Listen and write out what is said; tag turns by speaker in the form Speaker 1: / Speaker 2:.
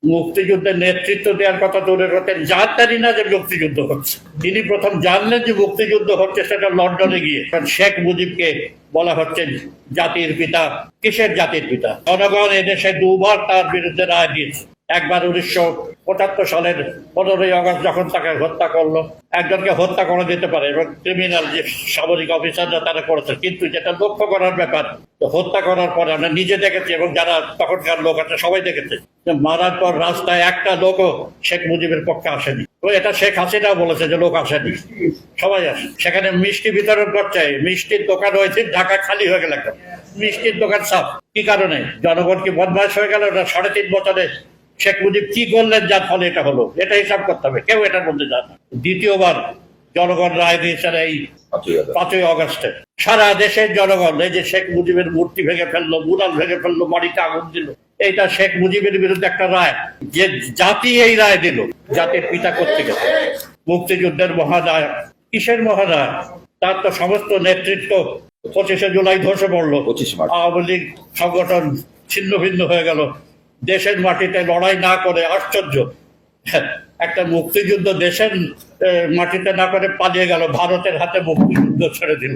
Speaker 1: মুক্তিযুদ্ধের নেতৃত্ব দেওয়ার কথা দূরের হতেন, জানতেনই না যে মুক্তিযুদ্ধ হচ্ছে। তিনি প্রথম জানলেন যে মুক্তিযুদ্ধ হচ্ছে সেটা লন্ডনে গিয়ে। শেখ মুজিবকে বলা হচ্ছে জাতির পিতা। কিসের জাতির পিতা? জনগণ এদেশে দুবার তার বিরুদ্ধে রায় দিয়েছে। একবার 1975 সালের 15ই আগস্ট যখন তাকে হত্যা করলো। একজনকে হত্যা করা যেতে পারে এবং ক্রিমিনাল যে সামরিক অফিসাররা তারা করেছে, কিন্তু যেটা লক্ষ্য করার ব্যাপার, হত্যা করার পরে আমরা নিজে দেখেছি এবং যারা তখনকার লোক আছে সবাই দেখেছে যে মারার পর রাস্তায় একটা লোকও শেখ মুজিবের পক্ষে আসেনি। তো এটা শেখ হাসিনাও বলেছে যে লোক আসেনি, সবাই আসে। সেখানে মিষ্টি বিতরণ করছে, মিষ্টির দোকান হয়েছে, ঢাকা খালি হয়ে গেল। মিষ্টির দোকান সাফ। কি কারণে? জনগণ কি বদমাশ হয়ে গেল? 3.5 বছরে শেখ মুজিব কি করলেন যার ফলে এটা হলো? এটা হিসাব করতে হবে, কেউ এটার মধ্যে যায় না। দ্বিতীয়বার জনগণ রায় দিয়েছেন এই 5ই আগস্টে। সারা দেশের জনগণ এই যে শেখ মুজিবের মূর্তি ভেঙে ফেললো, মুরাল ভেঙে ফেললো, বাড়িতে আগুন দিল, এইটা শেখ মুজিবের বিরুদ্ধে একটা রায়। যে জাতি এই রায় দিল, জাতির পিতা করতে গেছে মুক্তিযুদ্ধের মহানায়ক। কিসের মহানায়ক? তার তো সমস্ত নেতৃত্ব 25শে জুলাই ধসে পড়লো। আওয়ামী লীগ সংগঠন ছিন্ন ভিন্ন হয়ে গেল। দেশের মাটিতে লড়াই না করে, আশ্চর্য, একটা মুক্তিযুদ্ধ দেশের মাটিতে না করে পালিয়ে গেল, ভারতের হাতে মুক্তিযুদ্ধ ছেড়ে দিল।